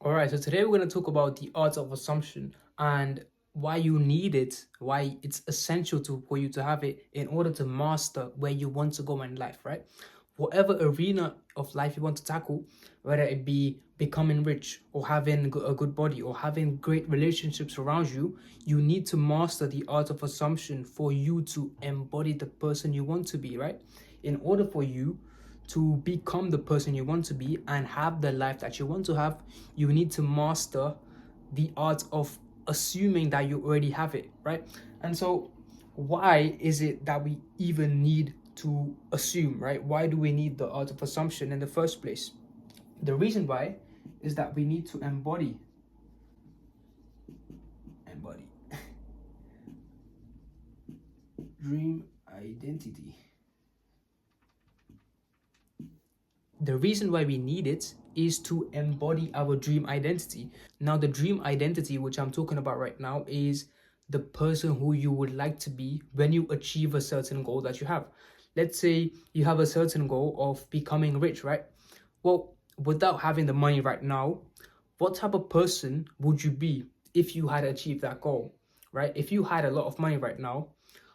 All right, so today we're going to talk about the art of assumption and why you need it, why it's essential for you to have it in order to master where you want to go in life, right? Whatever arena of life you want to tackle, whether it be becoming rich or having a good body or having great relationships around you, you need to master the art of assumption for you to embody the person you want to be, right? In order for you to become the person you want to be and have the life that you want to have, you need to master the art of assuming that you already have it, right? And so, why is it that we even need to assume, right? Why do we need the art of assumption in the first place? The reason why is that we need to embody dream identity. The reason why we need it is to embody our dream identity. Now, the dream identity, which I'm talking about right now, is the person who you would like to be when you achieve a certain goal that you have. Let's say you have a certain goal of becoming rich, right? Well, without having the money right now, what type of person would you be if you had achieved that goal, right? If you had a lot of money right now,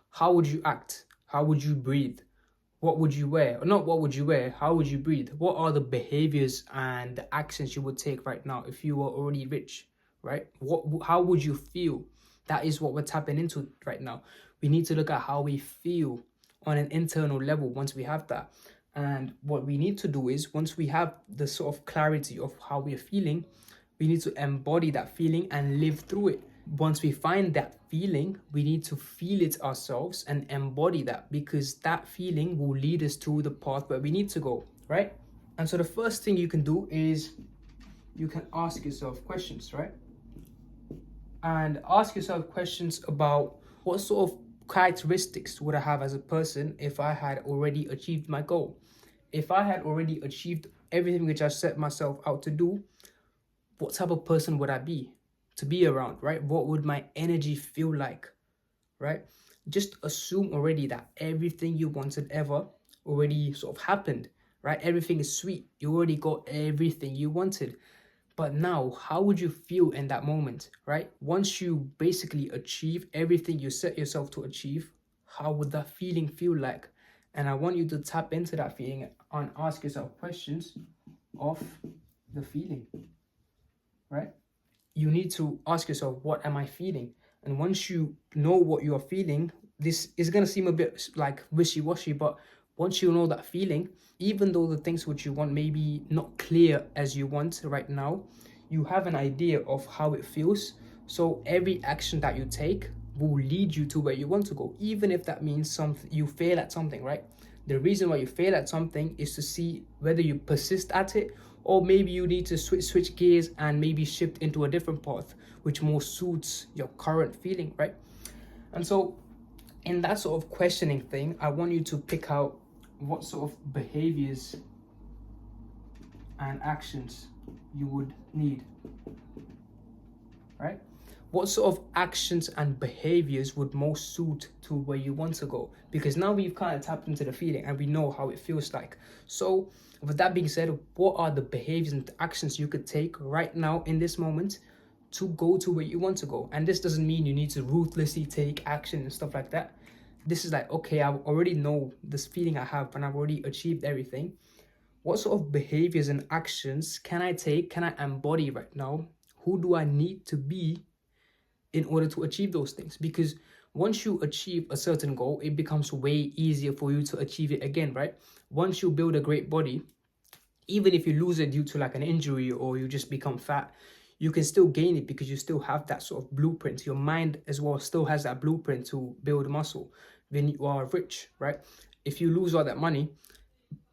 how would you act? How would you breathe? What would you wear? Or not what would you wear, how would you breathe? What are the behaviors and the actions you would take right now if you were already rich, right? How would you feel? That is what we're tapping into right now. We need to look at how we feel on an internal level once we have that. And what we need to do is, once we have the sort of clarity of how we're feeling, we need to embody that feeling and live through it. Once we find that feeling, we need to feel it ourselves and embody that, because that feeling will lead us to the path where we need to go, right? And so the first thing you can do is you can ask yourself questions, right? And ask yourself questions about what sort of characteristics would I have as a person if I had already achieved my goal? If I had already achieved everything which I set myself out to do, what type of person would I be to be around, right? What would my energy feel like, right? Just assume already that everything you wanted ever already sort of happened, right? Everything is sweet. You already got everything you wanted. But now, how would you feel in that moment, right? Once you basically achieve everything you set yourself to achieve, how would that feeling feel like? And I want you to tap into that feeling and ask yourself questions of the feeling, right? You need to ask yourself, what am I feeling? And once you know what you're feeling, this is going to seem a bit like wishy-washy, but once you know that feeling, even though the things which you want may be not clear as you want right now, you have an idea of how it feels. So every action that you take will lead you to where you want to go, even if that means something you fail at something, right? The reason why you fail at something is to see whether you persist at it, or maybe you need to switch gears and maybe shift into a different path which more suits your current feeling, right? And so in that sort of questioning thing, I want you to pick out what sort of behaviors and actions you would need, right? What sort of actions and behaviors would most suit to where you want to go? Because now we've kind of tapped into the feeling and we know how it feels like. So with that being said, what are the behaviors and actions you could take right now in this moment to go to where you want to go? And this doesn't mean you need to ruthlessly take action and stuff like that. This is like, okay, I already know this feeling I have and I've already achieved everything. What sort of behaviors and actions can I take, can I embody right now? Who do I need to be in order to achieve those things? Because once you achieve a certain goal, it becomes way easier for you to achieve it again, right? Once you build a great body, even if you lose it due to like an injury or you just become fat, you can still gain it because you still have that sort of blueprint. Your mind as well still has that blueprint to build muscle when you are rich, right? If you lose all that money,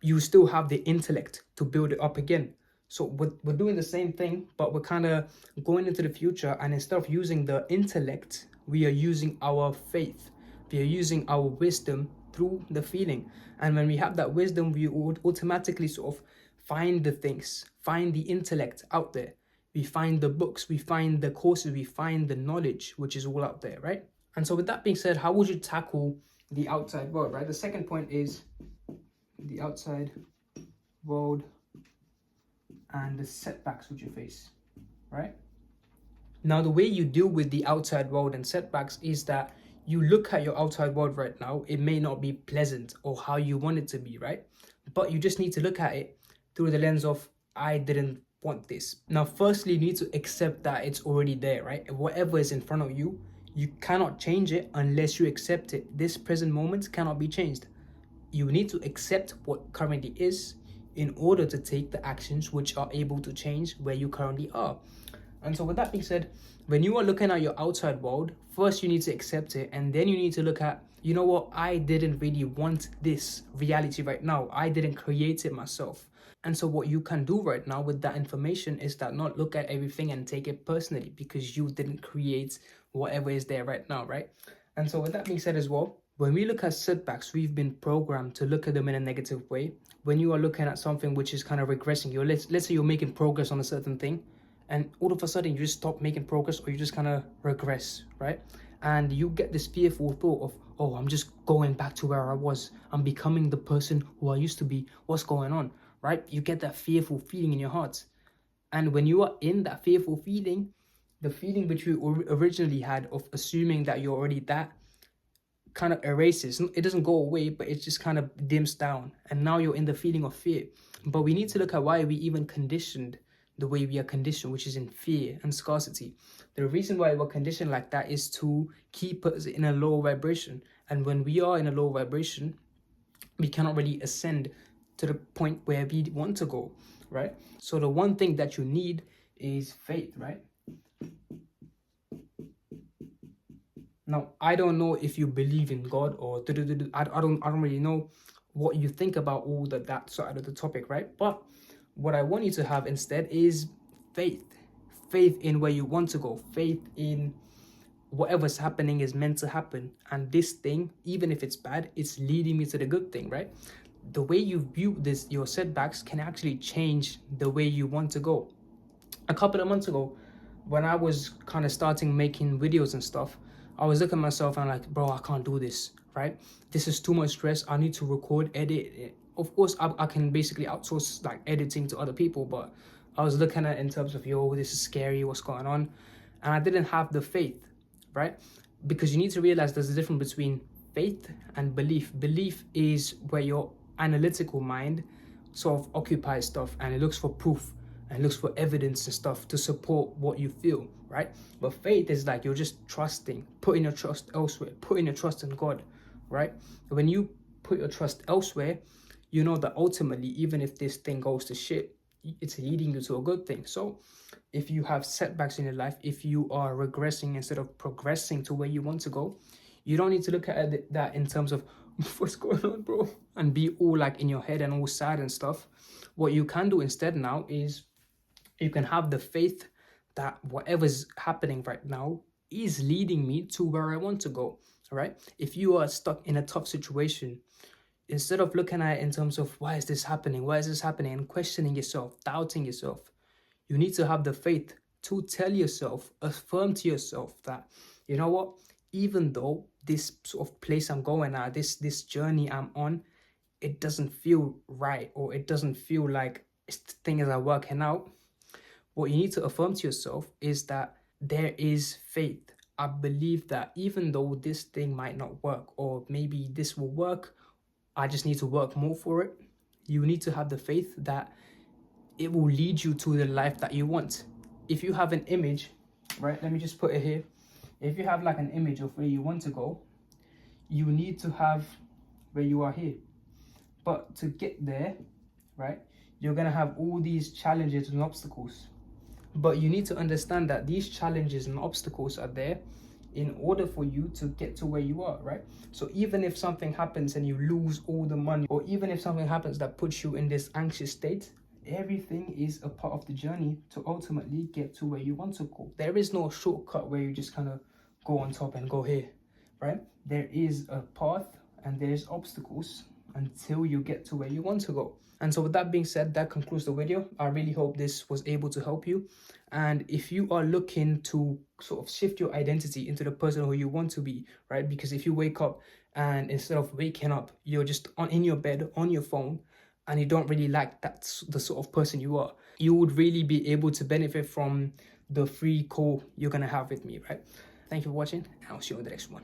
you still have the intellect to build it up again. So we're doing the same thing, but we're kind of going into the future, and instead of using the intellect, we are using our faith. We are using our wisdom through the feeling. And when we have that wisdom, we would automatically sort of find the things, find the intellect out there. We find the books, we find the courses, we find the knowledge, which is all out there, right? And so with that being said, how would you tackle the outside world, right? The second point is the outside world and the setbacks which you face. right? Now, the way you deal with the outside world and setbacks is that you look at your outside world right now. It may not be pleasant or how you want it to be, right? But you just need to look at it through the lens of, I didn't want this. Now, firstly, you need to accept that it's already there, right? Whatever is in front of you, you cannot change it unless you accept it. This present moment cannot be changed. You need to accept what currently is in order to take the actions which are able to change where you currently are. And so with that being said, when you are looking at your outside world, first you need to accept it, and then you need to look at, you know what, I didn't really want this reality right now. I didn't create it myself. And so what you can do right now with that information is that not look at everything and take it personally because you didn't create whatever is there right now, right? And so with that being said as well, when we look at setbacks, we've been programmed to look at them in a negative way. When you are looking at something which is kind of regressing, let's say you're making progress on a certain thing, and all of a sudden you just stop making progress or you just kind of regress, right? And you get this fearful thought of, oh, I'm just going back to where I was. I'm becoming the person who I used to be. What's going on, right? You get that fearful feeling in your heart. And when you are in that fearful feeling, the feeling which you originally had of assuming that you're already that kind of erases. It doesn't go away, but it just kind of dims down. And now you're in the feeling of fear. But we need to look at why we even conditioned the way we are conditioned, which is in fear and scarcity. The reason why we're conditioned like that is to keep us in a low vibration. And when we are in a low vibration, we cannot really ascend to the point where we want to go, right? So the one thing that you need is faith, right? Now, I don't know if you believe in God or I don't really know what you think about all that side of the topic, right? But what I want you to have instead is faith. Faith in where you want to go. Faith in whatever's happening is meant to happen. And this thing, even if it's bad, it's leading me to the good thing, right? The way you view this, your setbacks can actually change the way you want to go. A couple of months ago, when I was kind of starting making videos and stuff, I was looking at myself and I'm like, bro, I can't do this, right? This is too much stress. I need to record, edit. Of course, I can basically outsource like editing to other people, but I was looking at it in terms of, yo, this is scary, what's going on? And I didn't have the faith, right? Because you need to realize there's a difference between faith and belief. Belief is where your analytical mind sort of occupies stuff and it looks for proof and looks for evidence and stuff to support what you feel, right? But faith is like you're just trusting, putting your trust elsewhere, putting your trust in God, right? When you put your trust elsewhere, you know that ultimately, even if this thing goes to shit, it's leading you to a good thing. So if you have setbacks in your life, if you are regressing instead of progressing to where you want to go, you don't need to look at that in terms of what's going on, bro, and be all like in your head and all sad and stuff. What you can do instead now is you can have the faith that whatever's happening right now is leading me to where I want to go, right? If you are stuck in a tough situation, instead of looking at it in terms of why is this happening, and questioning yourself, doubting yourself, you need to have the faith to tell yourself, affirm to yourself that, you know what, even though this sort of place I'm going at, this journey I'm on, it doesn't feel right, or it doesn't feel like things are working out. What you need to affirm to yourself is that there is faith. I believe that even though this thing might not work, or maybe this will work, I just need to work more for it. You need to have the faith that it will lead you to the life that you want. If you have an image, right, let me just put it here. If you have like an image of where you want to go, you need to have where you are here. But to get there, right, you're going to have all these challenges and obstacles. But you need to understand that these challenges and obstacles are there in order for you to get to where you are, right? So even if something happens and you lose all the money, or even if something happens that puts you in this anxious state, everything is a part of the journey to ultimately get to where you want to go. There is no shortcut where you just kind of go on top and go here, right? There is a path and there's obstacles until you get to where you want to go. And so with that being said, that concludes the video. I really hope this was able to help you. And if you are looking to sort of shift your identity into the person who you want to be, right? Because if you wake up and instead of waking up, you're just in your bed, on your phone, and you don't really like that's the sort of person you are, you would really be able to benefit from the free call you're gonna have with me, right? Thank you for watching, and I'll see you on the next one.